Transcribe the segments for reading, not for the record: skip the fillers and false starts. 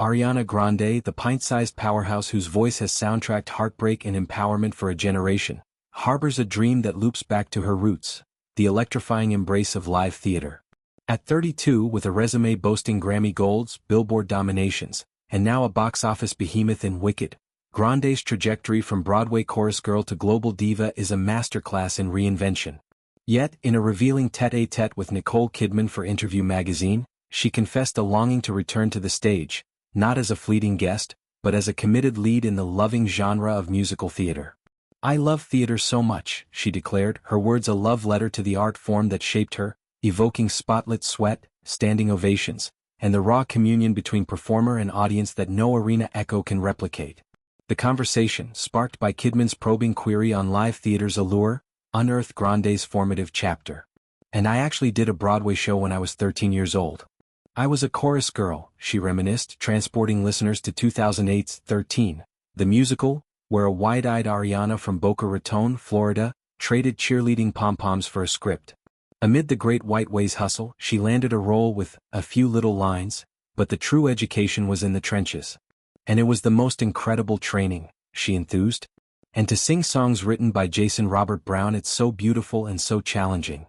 Ariana Grande, the pint-sized powerhouse whose voice has soundtracked heartbreak and empowerment for a generation, harbors a dream that loops back to her roots, the electrifying embrace of live theater. At 32, with a resume boasting Grammy Golds, Billboard nominations, and now a box office behemoth in Wicked, Grande's trajectory from Broadway chorus girl to global diva is a masterclass in reinvention. Yet, in a revealing tête-à-tête with Nicole Kidman for Interview magazine, she confessed a longing to return to the stage, not as a fleeting guest, but as a committed lead in the loving genre of musical theater. "I love theater so much," she declared, her words a love letter to the art form that shaped her, evoking spotlit sweat, standing ovations, and the raw communion between performer and audience that no arena echo can replicate. The conversation, sparked by Kidman's probing query on live theater's allure, unearthed Grande's formative chapter. "And I actually did a Broadway show when I was 13 years old. I was a chorus girl," she reminisced, transporting listeners to 2008's 13, the musical, where a wide-eyed Ariana from Boca Raton, Florida, traded cheerleading pom-poms for a script. Amid the Great White Way's hustle, she landed a role with a few little lines, but the true education was in the trenches. "And it was the most incredible training," she enthused. "And to sing songs written by Jason Robert Brown, it's so beautiful and so challenging."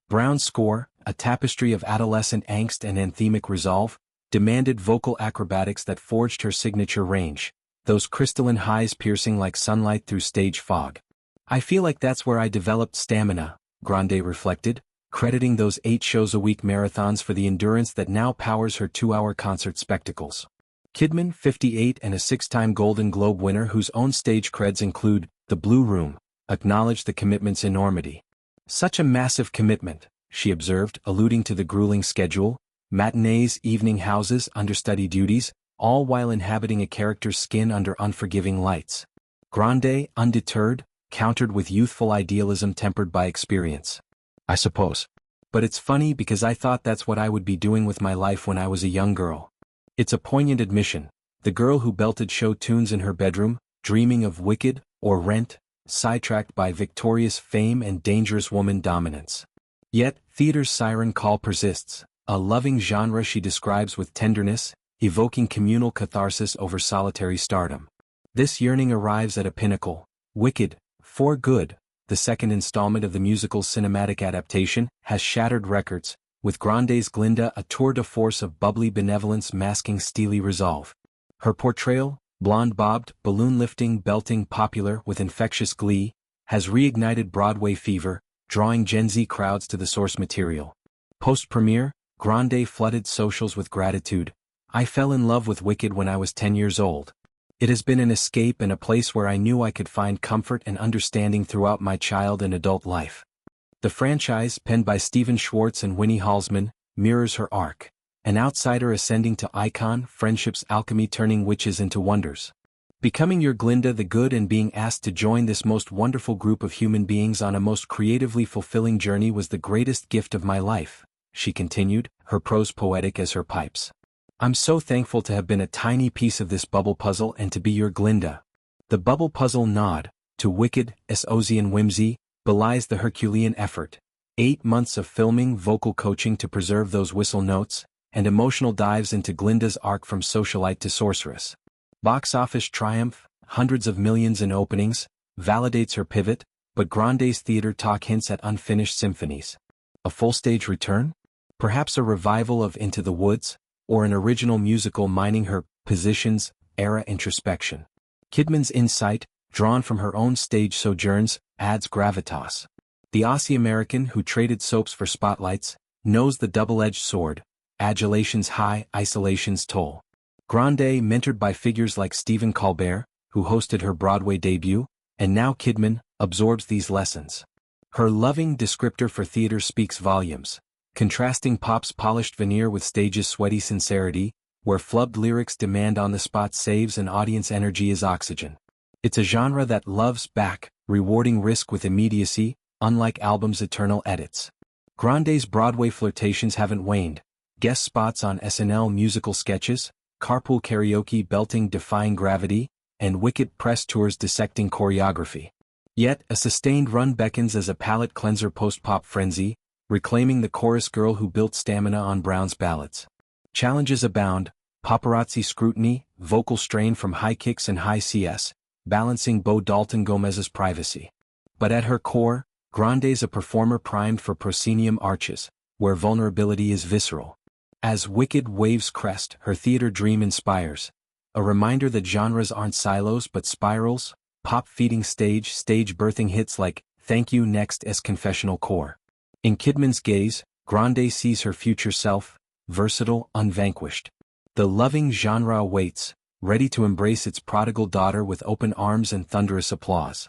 Brown's score, a tapestry of adolescent angst and anthemic resolve, demanded vocal acrobatics that forged her signature range, those crystalline highs piercing like sunlight through stage fog. "I feel like that's where I developed stamina," Grande reflected, crediting those 8-shows-a-week marathons for the endurance that now powers her 2-hour concert spectacles. Kidman, 58 and a 6-time Golden Globe winner whose own stage creds include The Blue Room, acknowledged the commitment's enormity. "Such a massive commitment," she observed, alluding to the grueling schedule, matinees, evening houses, understudy duties, all while inhabiting a character's skin under unforgiving lights. Grande, undeterred, countered with youthful idealism tempered by experience. "I suppose. But it's funny because I thought that's what I would be doing with my life when I was a young girl." It's a poignant admission, the girl who belted show tunes in her bedroom, dreaming of Wicked, or Rent, sidetracked by victorious fame and dangerous woman dominance. Yet, theater's siren call persists, a loving genre she describes with tenderness, evoking communal catharsis over solitary stardom. This yearning arrives at a pinnacle. Wicked, for Good, the second installment of the musical's cinematic adaptation, has shattered records, with Grande's Glinda a tour de force of bubbly benevolence masking steely resolve. Her portrayal, blonde-bobbed, balloon-lifting, belting, popular with infectious glee, has reignited Broadway fever, drawing Gen Z crowds to the source material. Post-premiere, Grande flooded socials with gratitude. "I fell in love with Wicked when I was 10 years old. It has been an escape and a place where I knew I could find comfort and understanding throughout my child and adult life." The franchise, penned by Stephen Schwartz and Winnie Halsman, mirrors her arc. An outsider ascending to icon, friendship's alchemy turning witches into wonders. "Becoming your Glinda the Good and being asked to join this most wonderful group of human beings on a most creatively fulfilling journey was the greatest gift of my life," she continued, her prose poetic as her pipes. "I'm so thankful to have been a tiny piece of this bubble puzzle and to be your Glinda." The bubble puzzle nod, to Wicked's Ozian whimsy, belies the Herculean effort. 8 months of filming, vocal coaching to preserve those whistle notes, and emotional dives into Glinda's arc from socialite to sorceress. Box office triumph, hundreds of millions in openings, validates her pivot, but Grande's theater talk hints at unfinished symphonies. A full stage return? Perhaps a revival of Into the Woods, or an original musical mining her positions, era introspection. Kidman's insight, drawn from her own stage sojourns, adds gravitas. The Aussie-American who traded soaps for spotlights, knows the double-edged sword, adulation's high, isolation's toll. Grande, mentored by figures like Stephen Colbert, who hosted her Broadway debut, and now Kidman, absorbs these lessons. Her loving descriptor for theater speaks volumes, contrasting pop's polished veneer with stage's sweaty sincerity, where flubbed lyrics demand on-the-spot saves and audience energy is oxygen. It's a genre that loves back, rewarding risk with immediacy, unlike albums' eternal edits. Grande's Broadway flirtations haven't waned, guest spots on SNL musical sketches, carpool karaoke belting defying gravity, and Wicked press tours dissecting choreography. Yet, a sustained run beckons as a palate cleanser post-pop frenzy, reclaiming the chorus girl who built stamina on Brown's ballads. Challenges abound, paparazzi scrutiny, vocal strain from high kicks and high CS, balancing Bo Dalton Gomez's privacy. But at her core, Grande's a performer primed for proscenium arches, where vulnerability is visceral. As wicked waves crest, her theater dream inspires. A reminder that genres aren't silos but spirals, pop-feeding stage birthing hits like Thank You Next as confessional core. In Kidman's gaze, Grande sees her future self, versatile, unvanquished. The loving genre awaits, ready to embrace its prodigal daughter with open arms and thunderous applause.